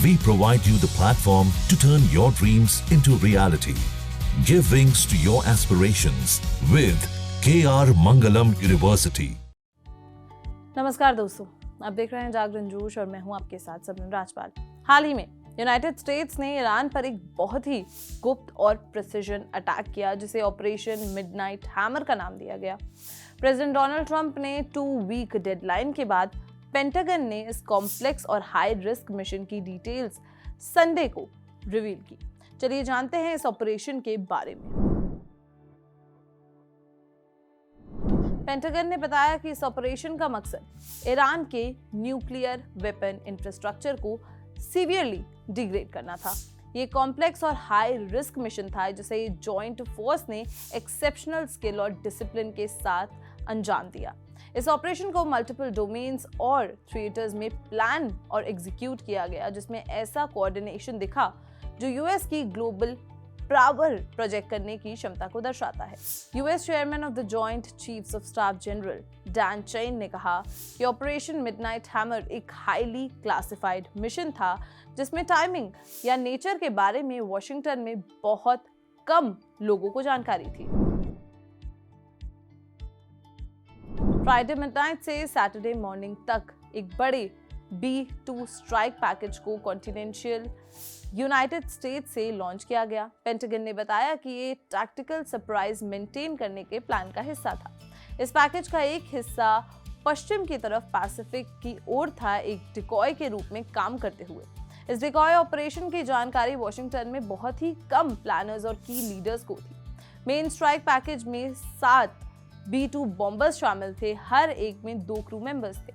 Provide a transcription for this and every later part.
We provide you the platform to turn your dreams into reality. Give wings to your aspirations with KR Mangalam University. नमस्कार दोस्तों, आप देख रहे हैं जागरण जोश और मैं हूं आपके साथ सबनम राजपाल। हाल ही में यूनाइटेड स्टेट्स ने ईरान पर एक बहुत ही गुप्त और प्रिसिजन अटैक किया जिसे ऑपरेशन मिडनाइट हैमर का नाम दिया गया। प्रेसिडेंट डोनाल्ड ट्रंप ने 2 वीक डेडलाइन के बाद पेंटागन ने इस कॉम्प्लेक्स और हाई रिस्क मिशन की डिटेल्स संडे को रिवील की। चलिए जानते हैं इस ऑपरेशन के बारे में। पेंटागन ने बताया कि इस ऑपरेशन का मकसद ईरान के न्यूक्लियर वेपन इंफ्रास्ट्रक्चर को सीवियरली डिग्रेड करना था। ये कॉम्प्लेक्स और हाई रिस्क मिशन था जिसे जॉइंट फोर्स ने एक्सेप्शनल स्किल और डिसिप्लिन के साथ अंजाम दिया। इस ऑपरेशन को मल्टीपल डोमेन्स और थिएटर्स में प्लान और एग्जीक्यूट किया गया जिसमें ऐसा कोऑर्डिनेशन दिखा जो यूएस की ग्लोबल पावर प्रोजेक्ट करने की क्षमता को दर्शाता है। US chairman of the joint chiefs of staff general Dan chain ने कहा कि ऑपरेशन मिडनाइट हैमर एक हाईली क्लासिफाइड मिशन था जिसमें टाइमिंग या नेचर के बारे में वॉशिंगटन में बहुत कम लोगों को जानकारी थी। फ्राइडे मिडनाइट से सैटरडे मॉर्निंग तक एक बड़े B-2 स्ट्राइक पैकेज को कॉन्टिनेंशियल यूनाइटेड स्टेट्स से लॉन्च किया गया। पेंटागन ने बताया कि ये टैक्टिकल सरप्राइज मेंटेन करने के प्लान का हिस्सा था। इस पैकेज का एक हिस्सा पश्चिम की तरफ पैसिफिक की ओर था, एक डिकॉय के रूप में काम करते हुए। इस डिकॉय ऑपरेशन की जानकारी वॉशिंगटन में बहुत ही कम प्लानर्स और की लीडर्स को थी। मेन स्ट्राइक पैकेज में 7 B-2 बॉम्बर्स शामिल थे, हर एक में 2 क्रू मेंबर्स थे।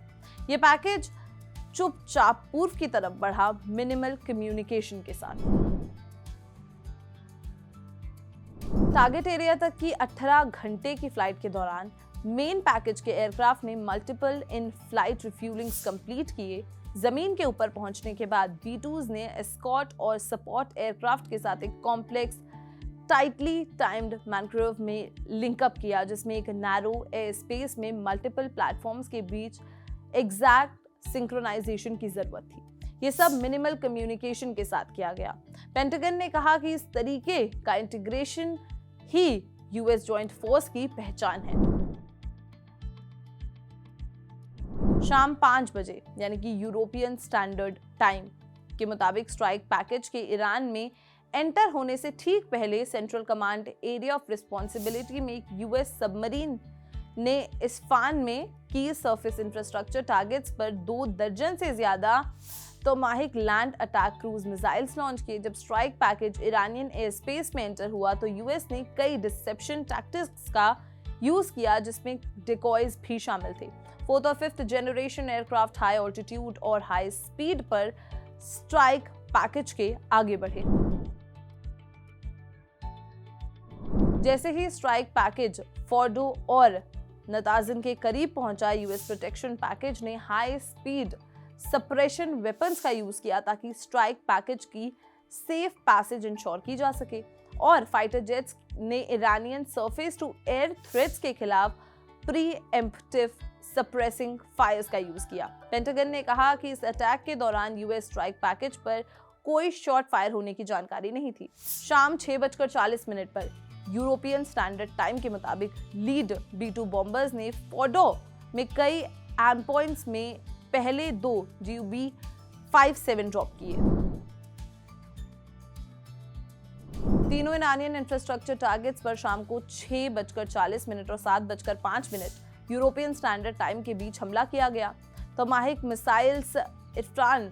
ये पैकेज चुपचाप पूर्व की तरफ बढ़ा, मिनिमल कम्युनिकेशन के साथ। टारगेट एरिया तक की 18 घंटे की फ्लाइट के दौरान मेन पैकेज के एयरक्राफ्ट ने मल्टीपल इन फ्लाइट रिफ्यूलिंग्स कंप्लीट किए। जमीन के ऊपर पहुंचने के बाद B-2s ने एस्कॉर्ट और सपोर्ट एयरक्राफ्ट के साथ एक कॉम्प्लेक्स टाइटली टाइम्ड मैनग्रोव में लिंकअप किया जिसमें एक नैरो एयर स्पेस में मल्टीपल प्लेटफॉर्म्स के बीच एग्जैक्ट सिंक्रोनाइजेशन की जरूरत थी। ये सब मिनिमल कम्युनिकेशन के साथ किया गया। पेंटागन ने कहा कि इस तरीके का इंटीग्रेशन ही यूएस जॉइंट फोर्स की पहचान है। शाम 5 बजे यानी कि यूरोपियन स्टैंडर्ड टाइम के मुताबिक स्ट्राइक पैकेज के ईरान में एंटर होने से ठीक पहले central command area of responsibility में एक यूएस सबमरीन ने इस्फान में की सरफेस इंफ्रास्ट्रक्चर टारगेट्स पर 2 दर्जन से ज्यादा Tomahawk land attack cruise missiles launch किए। जब strike package Iranian air space में एंटर हुआ तो यूएस ने कई डिसेप्शन टैक्टिक्स का यूज किया जिसमें डिकॉयज भी शामिल थे। 4th और 5th generation aircraft high altitude और हाई स्पीड पर स्ट्राइक पैकेज के आगे बढ़े। जैसे ही स्ट्राइक पैकेज फोर्डो और नताजन के करीब पहुंचा, यूएस प्रोटेक्शन पैकेज ने हाई स्पीड सप्रेशन वेपन्स का यूज किया ताकि स्ट्राइक पैकेज की सेफ पैसेज इंश्योर की जा सके और फाइटर जेट्स ने Iranian surface to air threats के खिलाफ प्रीएम्प्टिव सप्रेसिंग फायर्स का यूज किया। पेंटागन ने कहा कि इस अटैक के दौरान यूएस स्ट्राइक पैकेज पर कोई शॉट फायर होने की जानकारी नहीं थी। शाम 6:40 पर यूरोपियन स्टैंडर्ड टाइम के मुताबिक लीड B-2 बॉम्बर्स ने फोर्डो में कई एम पॉइंट्स में पहले 2 GUB-57 ड्रॉप किए। तीनों ईरानियन इंफ्रास्ट्रक्चर टारगेट्स पर शाम को 6:40 और 7:05 यूरोपियन स्टैंडर्ड टाइम के बीच हमला किया गया। तोमाहिक मिसाइल्स इस्फान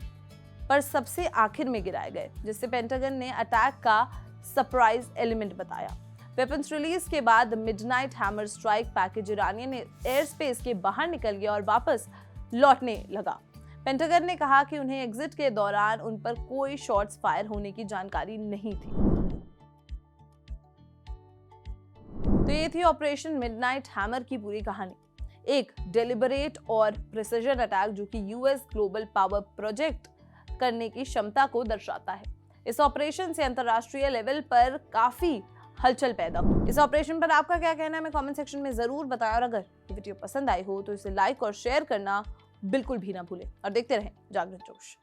पर सबसे आखिर में गिराए गए जिससे पेंटागन ने अटैक का सरप्राइज एलिमेंट बताया। वेपन्स रिलीज के बाद midnight hammer strike package Iranian air space के बाहर निकल गया और वापस लौटने लगा। पेंटागन ने कहा कि उन्हें एग्जिट के दौरान उन पर कोई शॉट्स फायर होने की जानकारी नहीं थी। तो ये थी ऑपरेशन मिडनाइट हैमर की पूरी कहानी। एक डेलिबरेट और प्रिसिजन अटैक जो कि यूएस ग्लोबल पावर प्रोजेक्ट करने की क्षमता को दर्शाता है। इस ऑपरेशन से अंतरराष्ट्रीय लेवल पर काफी हलचल पैदा हो। इस ऑपरेशन पर आपका क्या कहना है हमें कमेंट सेक्शन में जरूर बताएं और अगर ये वीडियो पसंद आई हो तो इसे लाइक और शेयर करना बिल्कुल भी ना भूलें और देखते रहें जागरण जोश।